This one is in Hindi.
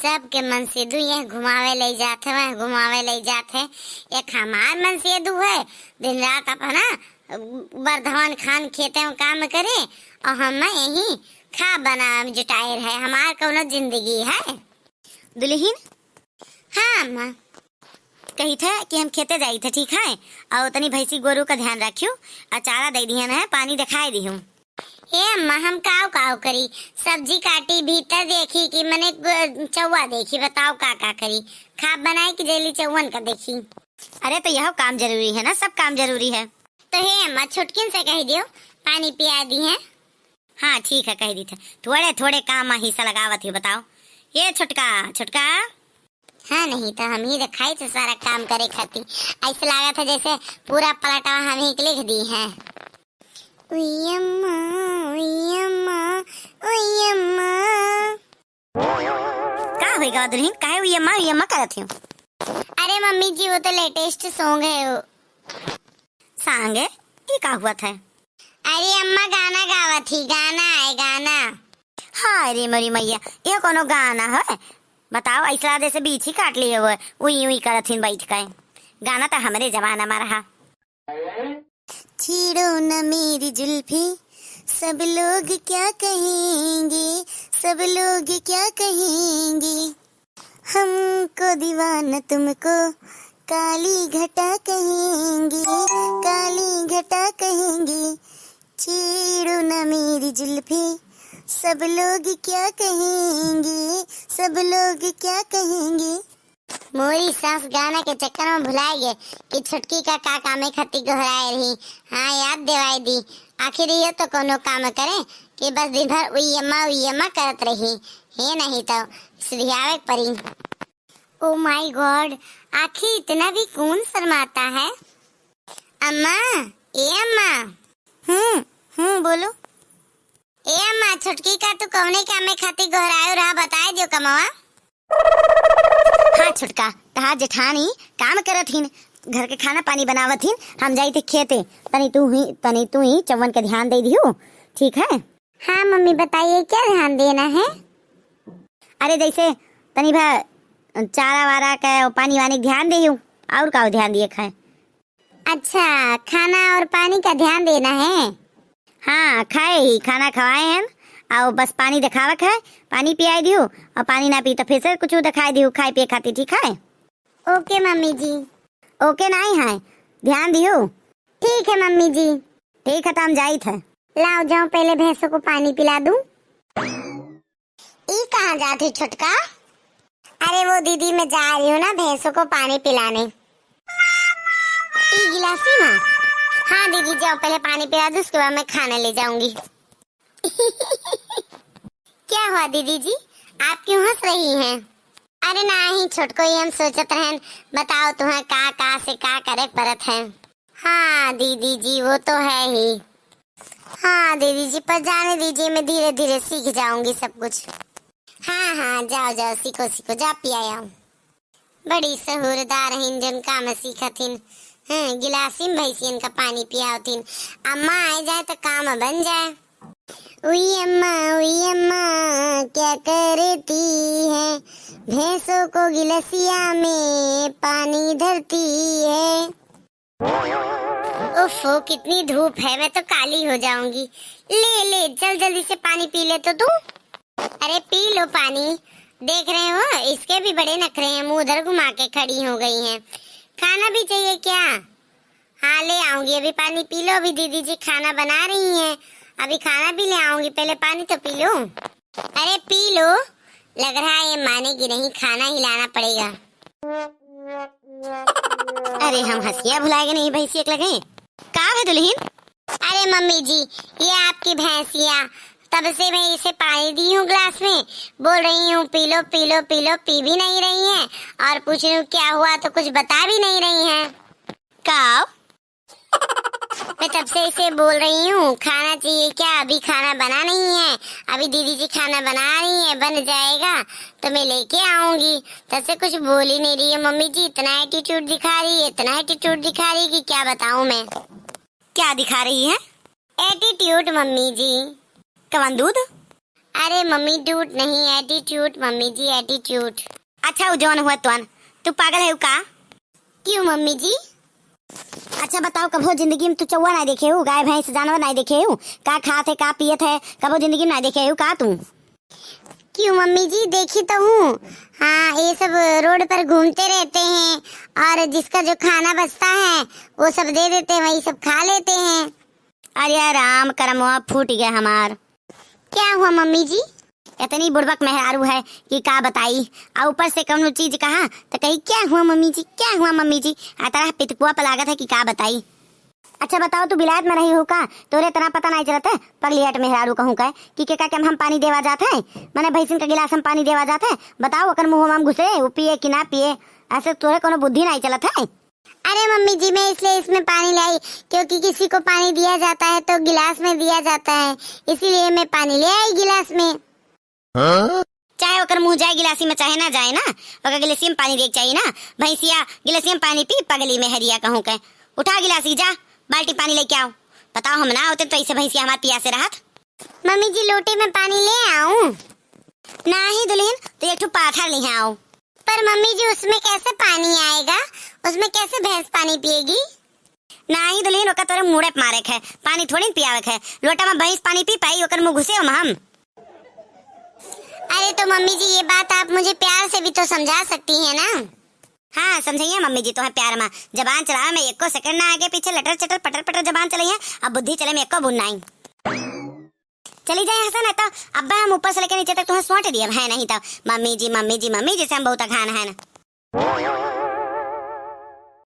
सबके मन से दू ये घुमावे ले जाते हैं, घुमावे ले जाते हैं। एक हमार मन से दू है, दिन रात अपना बर्धमान खान खेते में काम करे और हम यही खा बना जुटाए रहे। हमार कौनो जिंदगी है दुल्हीन। हाँ अम्मा कही थे कि हम खेते जाई थे, ठीक है, और तनी भैंसी गोरू का ध्यान रखियो और चारा दे दिहन है, पानी दिखाई दी हूँ। ए अम्मा हम काव काव करी, सब्जी काटी, भीतर देखी कि मैंने चौवा देखी, बताओ का करी, खाप बनाई कि जेली चौवन का देखी। अरे तो यह काम जरूरी है ना, सब काम जरूरी है। तो हे अम्मा छुटकिन से कह दियो पानी पिया दी है। हाँ ठीक है कह दी थे, थोड़े थोड़े काम हिस्सा लगावत ही। बताओ ये छुटका छुटका। हाँ नहीं तो हम ही दिखाई तो सारा काम करे खाती, ऐसा लगा था जैसे पूरा पलटा हम ही लिख दी है। उई अम्मा, उई अम्मा, उई अम्मा। का होएगा दुल्हन, काहे उई अम्मा करत हो? अरे मम्मी जी वो तो लेटेस्ट सॉन्ग है। सॉन्ग है ये का हुआ था? अरे अम्मा गाना गावा थी, गाना है गाना। हाँ अरे मरी मैया ये कोनो गाना है? बताओ ऐसा जैसे बीच ही काट लिए हुए उई उई करत हिन बैठ के। गाना तो हमारे जमाना में रहा। छीड़ो न मेरी जुल्फी, सब लोग क्या कहेंगे, सब लोग क्या कहेंगे, हमको दीवाना तुमको काली घटा कहेंगे, काली घटा कहेंगे। छीड़ो न मेरी जुल्फी, सब लोग क्या कहेंगे, सब लोग क्या कहेंगे। मोरी सास गाना के चक्कर में भुलाए गए कि छुटकी का काम खत्ती गहराए रही। हाँ याद दिवाई दी, आखिर ये तो कोनो काम करे कि बस दिन भर उई अम्मा करत रही है, नहीं तो सुधियावे परी। ओ माय गॉड आखिर इतना भी कौन शर्माता है। अम्मा ए अम्मा। बोलो। ए अम्मा छुटकी का तू कौने कामे खाती गहरायो रहा, बताए जो कमावा। हाँ छुटका तहार जेठानी काम करत हिन, घर के खाना पानी बनावत हिन, हम जाई थे खेते, तनी तू ही चौवन का ध्यान दे दियो, ठीक है? हाँ मम्मी बताइए क्या ध्यान देना है? अरे जैसे तनी भा चारा वारा का पानी वानी ध्यान दियो, और का ध्यान दिए खाए। अच्छा खाना और पानी का ध्यान देना है। हाँ खाए ही खाना खवाए हैं और बस पानी दिखावा है, पानी पियाई दियो, और पानी ना पी तो फिर से कुछ दिखाई दियो खाए पिए खाती, ठीक है? ओके मम्मी जी। ओके नहीं है, ध्यान दियो। ठीक है मम्मी जी। ठीक है तो हम जाई थे। लाओ जाओ पहले भैंसों को पानी पिला दूं। ई कहाँ जाती छुटका? अरे वो दीदी मैं जा रही हूँ ना भैंसों को पानी पिलाने। ई गिलासी में। हाँ दीदी जाओ पहले पानी पिला दो, उसके बाद मैं खाना ले जाऊंगी। क्या हुआ दीदी जी आप क्यों हंस रही हैं? अरे नहीं छोटको ही हम सोचत रहन, बताओ तुम्हें का से का करे परत है। हाँ दीदी जी वो तो है ही। हाँ दीदी जी पर जाने दीजिए, मैं धीरे धीरे सीख जाऊंगी सब कुछ। हाँ जाओ जाओ सीखो जा पिया। बड़ी सहूरदार हिन जन काम सीखथिन। गिलासी में भैंसियन का पानी पियावतीन, अम्मा आ जाए तो काम बन जाए। उई अम्मा क्या करती है, भैंसों को गिलसिया में पानी धरती है। उफ़ कितनी धूप है, मैं तो काली हो जाऊंगी। ले जल्दी से पानी पी ले तो तू। अरे पी लो पानी, देख रहे हो इसके भी बड़े नखरे हैं, मुंह उधर घुमा के खड़ी हो गई हैं। खाना भी चाहिए क्या? हाँ ले आऊंगी, अभी पानी पी लो, अभी दीदी जी खाना बना रही हैं, अभी खाना भी ले आऊंगी, पहले पानी तो पी लो। अरे पी लो, लग रहा है ये मानेगी नहीं, खाना हिलाना पड़ेगा। अरे हम हंसिया भुलाएंगे नहीं भैंसी एक लगे। का है दुल्हीन? अरे मम्मी जी ये आपकी भैंसिया, तब से मैं इसे पानी दी हूँ ग्लास में, बोल रही हूँ पी लो, पी भी नहीं रही है, और पूछ रही हूँ क्या हुआ तो कुछ बता भी नहीं रही है। काव मैं तब से इसे बोल रही हूँ खाना चाहिए क्या, अभी खाना बना नहीं है, अभी दीदी जी खाना बना रही है, बन जाएगा तो मैं लेके आऊंगी, तब से कुछ बोल ही नहीं रही है। मम्मी जी इतना एटीट्यूड दिखा रही है कि क्या बताऊँ मैं। क्या दिखा रही है? एटीट्यूड मम्मी जी। कवन दूध? अरे मम्मी डूट नहीं, एटीट्यूड मम्मी जी, एटीट्यूड। अच्छा वो जौन हुआ तुअन, तू पागल है का? क्यों मम्मी जी? अच्छा बताओ, कभो जिंदगी में तू चौवा नहीं देखे हो, गाय भैंस जानवर नहीं देखे हो, का खात है का पियत है, कभो जिंदगी में नहीं देखे हो का तू? क्यों मम्मी जी, देखी तो हूँ। हाँ, ये सब रोड पर घूमते रहते हैं और जिसका जो खाना बचता है वो सब दे देते हैं, वही सब खा लेते हैं। अरे राम करमवा फूट गया हमार। क्या हुआ मम्मी जी? इतनी बुड़बक मेहरारू है कि का बताई, और ऊपर से कौन चीज कहा तो कही क्या हुआ मम्मी जी, क्या हुआ मम्मी जी, तरह पितकुआ पर लागत है कि का बताई। अच्छा बताओ, तू विलायत में रही हो का? तोरे तना पता नहीं चलता पगलियट मेहरारू कहूँ का कि के का हम पानी देवा जाते हैं, मैंने भैंसिन का गिलास हम पानी देवा जाते हैं, बताओ अगर मुँह में घुसे वो पिए कि ना पिए, ऐसे तोरे कोनो बुद्धि नहीं चलत है। अरे मम्मी जी, मैं इसलिए इसमें पानी लाई क्योंकि किसी को पानी दिया जाता है तो गिलास में दिया जाता है, इसीलिए मैं पानी ले आई गिलास में। चाहे ओकर मुंह जाए गिलासी में चाहे ना जाए ना, ओकर गिलासी में पानी देख चाहिए ना। भैंसिया गिलासी में पानी पी, पगली में हरिया कहूँ के उठा गिलासी, जा बाल्टी पानी लेके आओ। बताओ हम ना होते तो ऐसे भैंसिया हमारे प्यासे रहत। मम्मी जी, लोटे में पानी ले आऊं? नहीं दुल्हन, तो एक ठो पाथर ले आओ। पर मम्मी जी, उसमें कैसे पानी आएगा? उसमें कैसे भैंस पानी पिएगी? नहीं दुल्हन, ओकर तोरे मुड़े मारे है, पानी थोड़ी पियावे है, लोटा में भैंस पानी पी पाई, ओकर मुँह घुसे हम। अरे तो मम्मी जी, ये बात आप मुझे प्यार से भी तो समझा सकती हैं ना। हाँ समझिए मम्मी जी, तो है प्यार में जबान चला में एको सेकंड ना आगे पीछे लटर चटर पटर पटर जबान चली है, अब बुद्धि चले में एको बुन नहीं। चली जाए हसन है तो अब्बा हम ऊपर से लेकर नीचे तक तुम्हें सोट दिया है, नहीं तो मम्मी जी मम्मी जी मम्मी जैसे हम बहुत खान है ना।